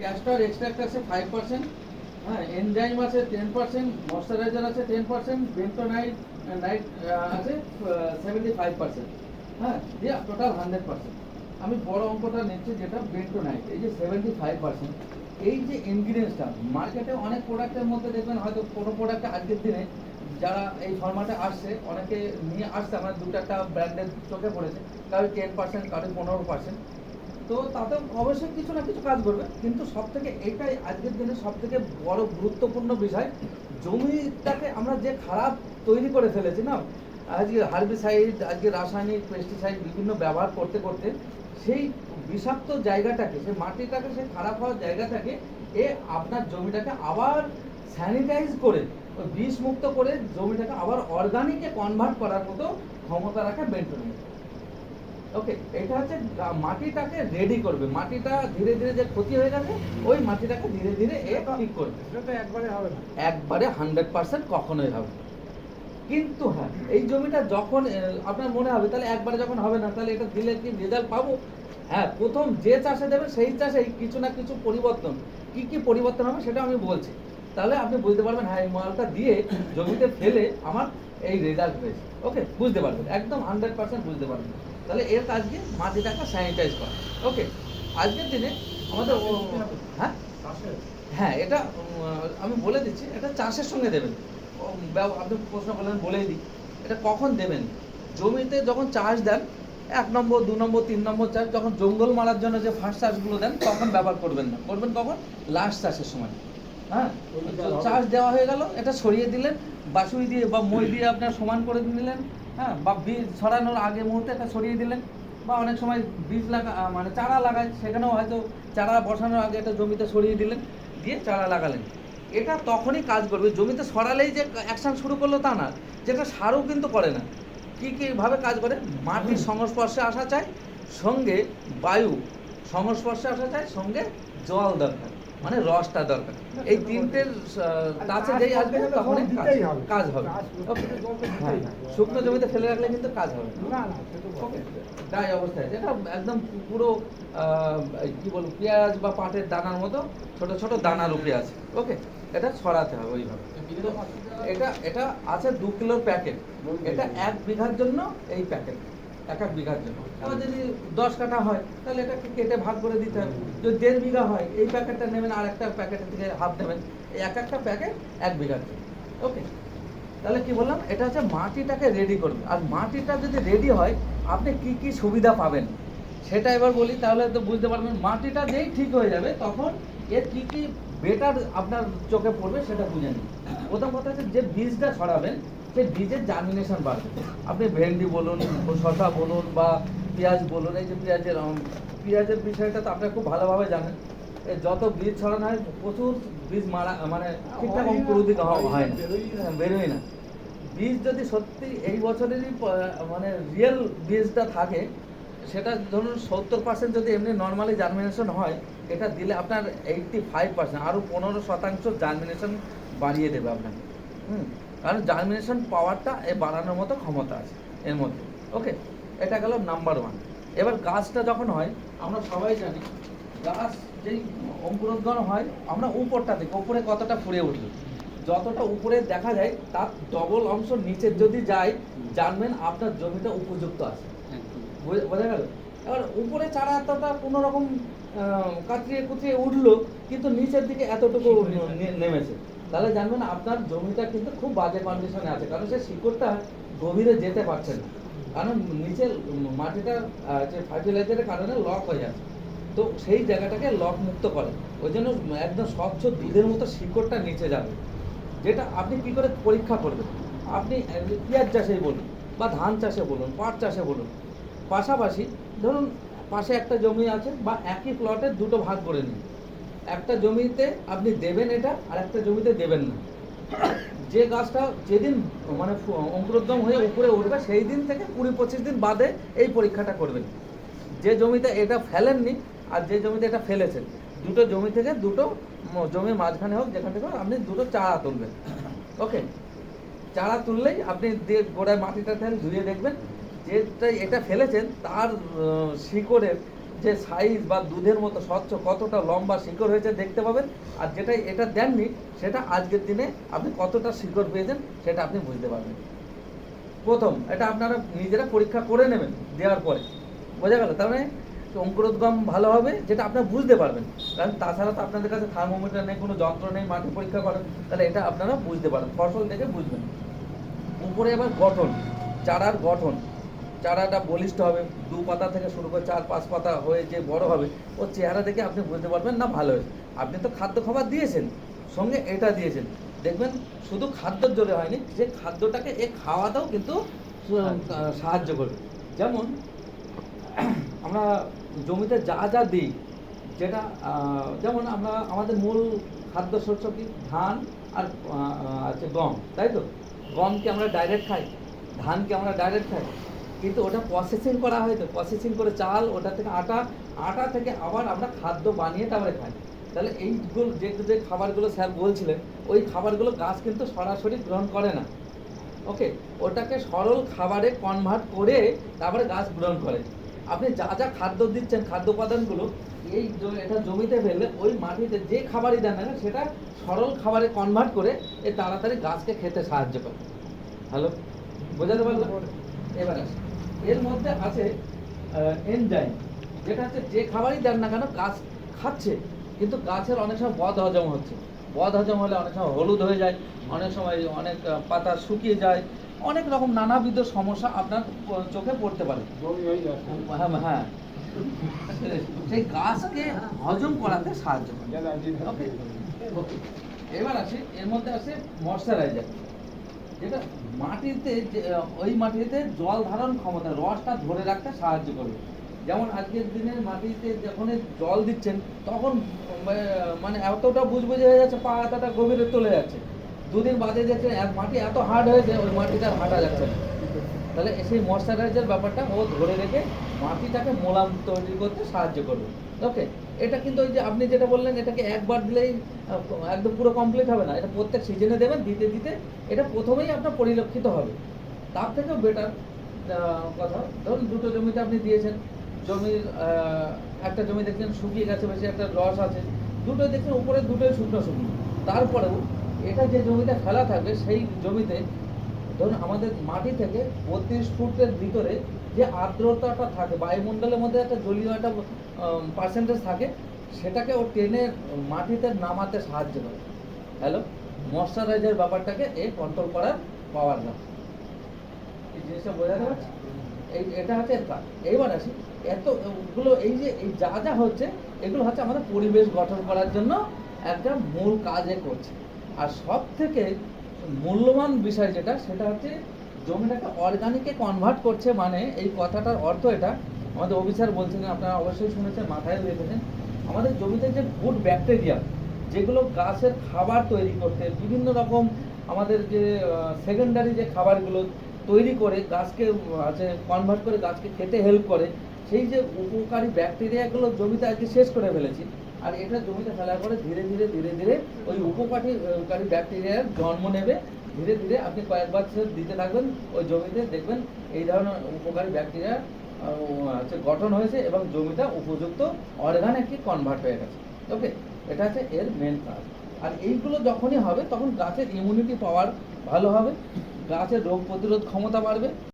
Castor extract আছে 5%, হ্যাঁ, enzyme আছে 10%, ময়শ্চারাইজার আছে 10%, বেন্টোনাইট নাইট আছে 75%, হ্যাঁ, দিয়ে টোটাল 100%। আমি বড় অঙ্কটা নিচ্ছি, যেটা বেন্টোনাইট, এই যে 75%। এই যে ইনগ্রিডিয়েন্টসটা মার্কেটে অনেক প্রোডাক্টের মধ্যে দেখবেন, হয়তো কোনো প্রোডাক্টে আজকের দিনে যারা এই ফরম্যাটে আসছে, অনেকে নিয়ে আসছে, আমার দুটো একটা ব্র্যান্ডের চোখে পড়েছে, কারো 10%, কারো 15%। তো তাতে অবশ্যই কিছু না কিছু কাজ করবে, কিন্তু সব থেকে এটাই আজকের দিনে সব থেকে বড় গুরুত্বপূর্ণ বিষয়, জমিটাকে আমরা যে খারাপ তৈরি করে ফেলেছি না, আজকে হার্বিসাইড, আজকে রাসায়নিক পেস্টিসাইড বিভিন্ন ব্যবহার করতে করতে সেই বিষাক্ত জায়গাটাকে, সেই মাটিটাকে, সেই খারাপ হওয়ার জায়গাটাকে আপনার জমিটাকে আবার স্যানিটাইজ করে, বিষ মুক্ত করে জমিটাকে আবার অর্গানিকে কনভার্ট করার মতো ক্ষমতা রাখে বেন্টোনাইট। ওকে, এটা হচ্ছে মাটিটাকে রেডি করবে, মাটিটা ধীরে ধীরে যে ক্ষতি হয়ে গেছে ওই মাটিটাকে ধীরে ধীরে ঠিক করবে। একবারে হবে না, একবারে 100% কখনোই হবে। কিন্তু হ্যাঁ, এই জমিটা যখন আপনার মনে হবে তাহলে একবারে যখন হবে না, তাহলে এটা দিলে কি রেজাল্ট পাবো? হ্যাঁ, প্রথম যে চাষে দেবে সেই চাষেই কিছু না কিছু পরিবর্তন, কি কি পরিবর্তন হবে সেটা আমি বলছি, তাহলে আপনি বুঝতে পারবেন হ্যাঁ এই মালটা দিয়ে জমিতে ফেলে আমার এই রেজাল্ট হয়েছে। ওকে, বুঝতে পারবেন, একদম 100% বুঝতে পারবেন। তাহলে এর কাজ কি? মাটিটাকে স্যানিটাইজ করা। ওকে, আজকের দিনে আমাদের হ্যাঁ হ্যাঁ, এটা আমি বলে দিচ্ছি, এটা চাষের সঙ্গে দেবেন। আপনি প্রশ্ন করলেন, বলেই দিই, এটা কখন দেবেন? জমিতে যখন চাষ দেন, 1 নম্বর, 2 নম্বর, 3 নম্বর চাষ, যখন জঙ্গল মারার জন্য যে ফার্স্ট চাষগুলো দেন তখন ব্যবহার করবেন না, করবেন কখন? লাস্ট চাষের সময়। হ্যাঁ, চাষ দেওয়া হয়ে গেল, এটা ছড়িয়ে দিলেন, বাসুই দিয়ে বা মই দিয়ে আপনার সমান করে নিলেন, হ্যাঁ, বা বীজ ছড়ানোর আগে মুহূর্তে এটা ছড়িয়ে দিলেন, বা অনেক সময় বীজ মানে চারা লাগায়, সেখানেও হয়তো চারা বসানোর আগে এটা জমিতে ছড়িয়ে দিলেন, দিয়ে চারা লাগালেন। এটা তখনই কাজ করবে, জমিতে ছড়ালেই যে অ্যাকশন শুরু করলো তা না, যেটা সারও কিন্তু করে না। কীভাবে কাজ করে? মাটির সংস্পর্শে আসা চাই, সঙ্গে বায়ু সংস্পর্শে আসা চাই, সঙ্গে জল দরকার, মানে রসটা দরকার। এই তিনটের কাছে যেই আসবে তখনই কাজ হবে। হ্যাঁ, শুকনো জমিতে ফেলে রাখলে কিন্তু কাজ হবে না, ড্রাই অবস্থায়, যেটা একদম পুরো কি বলবো, পেঁয়াজ বা পাটের দানার মতো ছোট ছোট দানার উপরে আছে। ওকে, এটা ছড়াতে হবে ওইভাবে। এটা এটা আছে 2 কিলোর প্যাকেট, এটা 1 বিঘার জন্য এই প্যাকেট, 1 বিঘার জন্য। এবার যদি 10 কাঠা হয় তাহলে এটাকে কেটে ভাগ করে দিতে হবে। যদি 1.5 বিঘা হয় এই প্যাকেটটা নেবেন, আর একটা প্যাকেটের থেকে হাফ নেবেন, এই একটা প্যাকেট 1 বিঘার জন্য। ওকে, তাহলে কি বললাম, এটা হচ্ছে মাটিটাকে রেডি করবে। আর মাটিটা যদি রেডি হয় আপনি কি কি সুবিধা পাবেন সেটা এবার বলি, তাহলে তো বুঝতে পারবেন। মাটিটা যেই ঠিক হয়ে যাবে তখন এর কি কি বেটার আপনার চোখে পড়বে সেটা বুঝে নিন। প্রথম কথা হচ্ছে, যে বীজটা ছড়াবেন সেই বীজের জার্মিনেশন বাড়বে। আপনি ভেন্ডি বলুন, শসা বলুন, বা পেঁয়াজ বলুন, এই যে পেঁয়াজের বিষয়টা তো আপনারা খুব ভালোভাবে জানেন। যত বীজ ছড়ানো হয় প্রচুর বীজ মারা, মানে ঠিকঠাক অঙ্কুরোদ্গত হয় না, বেরোয় না। বীজ যদি সত্যি এই বছরেরই মানে রিয়েল বীজটা থাকে, সেটা ধরুন 70% যদি এমনি নর্মালি জার্মিনেশন হয়, এটা দিলে আপনার 85%, আরও 15% জার্মিনেশন বাড়িয়ে দেবে আপনাকে। কারণ জার্মিনেশন পাওয়ারটা বাড়ানোর মতো ক্ষমতা আছে এর মধ্যে। ওকে, এটা গেল নাম্বার 1। এবার গাছটা যখন হয়, আমরা সবাই জানি গাছ যেই অঙ্কুরোদ্গম হয়, আমরা উপরটা দেখি, উপরে কতটা ফুলে উঠলো, যতটা উপরে দেখা যায় তার ডবল অংশ নিচের যদি যায়, জানবেন আপনার জমিটা উপযুক্ত আছে। বোঝা গেল? এবার উপরে চারা এতটা কোনো রকম কাতরিয়ে কুতরিয়ে উঠলো, কিন্তু নিচের দিকে এতটুকু নেমেছে, তাহলে জানবেন আপনার জমিটা কিন্তু খুব বাজে কন্ডিশনে আছে, কারণ সে শিকড়টা গভীরে যেতে পারছে না, কারণ নিচের মাটিটা যে ফার্টিলাইজারের কারণে লক হয়ে যাচ্ছে। তো সেই জায়গাটাকে লক মুক্ত করে, ওই জন্য একদম স্বচ্ছ দুধের মতো শিকড়টা নিচে যাবে। যেটা আপনি কি করে পরীক্ষা করবেন? আপনি পেঁয়াজ চাষে বলুন, বা ধান চাষে বলুন, পাট চাষে বলুন, পাশাপাশি ধরুন পাশে একটা জমি আছে, বা একই প্লটের দুটো ভাগ করে নিন। একটা জমিতে আপনি দেবেন এটা, আর একটা জমিতে দেবেন না। যে গাছটা যেদিন মানে অঙ্কুরোদ্গম হয়ে উপরে উঠবে সেই দিন থেকে 20-25 দিন বাদে এই পরীক্ষাটা করবেন। যে জমিতে এটা ফেলেননি আর যে জমিতে এটা ফেলেছেন, দুটো জমি থেকে দুটো জমির মাঝখানে হোক, যেখান থেকে আপনি দুটো চারা তুলবেন। ওকে, চারা তুললেই আপনি দিয়ে গোড়ায় মাটিটা ধুয়ে দেখবেন, যেটা এটা ফেলেছেন তার শিকড়ের যে সাইজ বা দুধের মতো স্বচ্ছ কতটা লম্বা শিকড় হয়েছে দেখতে পাবেন। আর যেটা এটা দেননি সেটা আজকের দিনে আপনি কতটা শিকড় পেয়েছেন সেটা আপনি বুঝতে পারবেন। প্রথম এটা আপনারা নিজেরা পরীক্ষা করে নেবেন দেওয়ার পরে, বোঝা গেল? তার মানে অঙ্কুরোদ্গম ভালো হবে, যেটা আপনারা বুঝতে পারবেন। কারণ তাছাড়া তো আপনাদের কাছে থার্মোমিটার নেই, কোনো যন্ত্র নেই মাটি পরীক্ষা করেন, তাহলে এটা আপনারা বুঝতে পারেন, ফসল দেখে বুঝবেন। উপরে এবার গঠন, চারার গঠন, চারাটা বলিষ্ঠ হবে, 2 পাতা থেকে শুরু করে 4-5 পাতা হয়ে যে বড় হবে, ওর চেহারা দেখে আপনি বুঝতে পারবেন না ভালো হয়েছে। আপনি তো খাদ্য খাবার দিয়েছেন, সঙ্গে এটা দিয়েছেন, দেখবেন শুধু খাদ্যর জোরে হয়নি, যে খাদ্যটাকে খাওয়াতেও কিন্তু সাহায্য করবে। যেমন আমরা জমিতে যা যা দিই, যেটা যেমন আমরা আমাদের মূল খাদ্য শস্য কি ধান আর আছে গম, তাই তো? গমকে আমরা ডাইরেক্ট খাই, ধানকে আমরা ডাইরেক্ট খাই, কিন্তু ওটা প্রসেসিং করা হয়, তো প্রসেসিং করে চাল, ওটা থেকে আটা, আটা থেকে আবার আমরা খাদ্য বানিয়ে তারপরে খাই। তাহলে এইগুলো যে যে খাবারগুলো স্যার বলছিলেন, ওই খাবারগুলো গাছ কিন্তু সরাসরি গ্রহণ করে না। ওকে, ওটাকে সরল খাবারে কনভার্ট করে তারপরে গাছ গ্রহণ করে। আপনি যা যা খাদ্য দিচ্ছেন, খাদ্য উপাদানগুলো এটা জমিতে ফেললে ওই মাটিতে যে খাবারই দেন না সেটা সরল খাবারে কনভার্ট করে এ তাড়াতাড়ি গাছকে খেতে সাহায্য করে। হ্যালো, বোঝাতে পারলাম? এবার আসে এর মধ্যে আছে এনজাইম, যেটা হচ্ছে যে খাবারই দেন না কেন গাছ খাচ্ছে, কিন্তু গাছের অনেক সময় বদ হজম হচ্ছে। বদ হজম হলে অনেক সময় হলুদ হয়ে যায়, অনেক সময় অনেক পাতা শুকিয়ে যায়, অনেক রকম নানাবিধ সমস্যা আপনার চোখে পড়তে পারে। হ্যাঁ হ্যাঁ, সেই গাছকে হজম করাতে সাহায্য করে। ওকে, এবার আসে এর মধ্যে আসে ময়শ্চারাইজার, যেটা মাটিতে ওই মাটিতে জল ধারণ ক্ষমতা, রসটা ধরে রাখতে সাহায্য করবে। যেমন আজকের দিনের মাটিতে যখন জল দিচ্ছেন তখন মানে এতটা বুঝবুঝে হয়ে যাচ্ছে, পা এতটা গভীরে চলে যাচ্ছে, 2 দিন বাদে দেখছেন মাটি এত হার্ড হয়েছে ওই মাটিটা হাঁটা যাচ্ছে না। তাহলে সেই ময়শ্চারাইজার ব্যাপারটা ও ধরে রেখে মাটিটাকে মোলাম তৈরি করতে সাহায্য করবে। ওকে, এটা কিন্তু ওই যে আপনি যেটা বললেন এটাকে একবার দিলেই একদম পুরো কমপ্লিট হবে না, এটা প্রত্যেক সিজনে দেবেন, দিতে দিতে এটা প্রথমেই আপনার পরিলক্ষিত হবে। তার থেকেও বেটার কথা, ধরুন 2টো জমিতে আপনি দিয়েছেন, জমির একটা জমি দেখছেন শুকিয়ে গেছে বেশি, একটা রস আছে, 2টো দেখছেন উপরে 2টোই শুকনো শুকনো, তারপরেও এটা যে জমিতে ফেলা থাকবে সেই জমিতে ধরুন আমাদের মাটি থেকে 32 ফুটের ভিতরে যে আর্দ্রতাটা থাকে, বায়ুমণ্ডলের মধ্যে একটা জলীয় একটা পার্সেন্টেজ থাকে, সেটাকে ও টেনে মাটিতে নামাতে সাহায্য করে। হ্যালো, ময়শ্চারাইজার ব্যাপারটাকে কন্ট্রোল করার পাওয়ার না। এই জিনিসটা বোঝাতে পারছি? এটা হচ্ছে কাজ। এইবার আসি এতগুলো এই যে এই যা যা হচ্ছে এগুলো হচ্ছে আমাদের পরিবেশ গঠন করার জন্য একটা মূল কাজ করছে। আর সব থেকে মূল্যবান বিষয় যেটা, সেটা হচ্ছে জমিটাকে অর্গানিকে কনভার্ট করছে। মানে এই কথাটার অর্থ এটা, আমাদের অফিসার বলছিলেন, আপনারা অবশ্যই শুনেছেন, মাথায় রেখেছেন, আমাদের জমিতে যে গুড ব্যাকটেরিয়া যেগুলো গাছের খাবার তৈরি করতে, বিভিন্ন রকম আমাদের যে সেকেন্ডারি যে খাবারগুলো তৈরি করে গাছকে আছে কনভার্ট করে গাছকে খেতে হেল্প করে, সেই যে উপকারী ব্যাকটেরিয়াগুলো জমিতে আজকে শেষ করে ফেলেছি। আর এটা জমিতে ফেলার পরে ধীরে ধীরে ধীরে ধীরে ওই উপকারী ব্যাকটেরিয়ার জন্ম নেবে। ধীরে ধীরে আপনি কয়েক বছর দিতে থাকবেন, ওই জমিতে দেখবেন এই ধরনের উপকারী ব্যাকটেরিয়া গঠন হয়েছে এবং জমিটা উপযুক্ত অর্গানিকে কনভার্ট হয়ে গেছে। ওকে, এটা হচ্ছে এর মেন কাজ। আর এইগুলো যখনই হবে তখন গাছের ইমিউনিটি পাওয়ার ভালো হবে, গাছের রোগ প্রতিরোধ ক্ষমতা বাড়বে।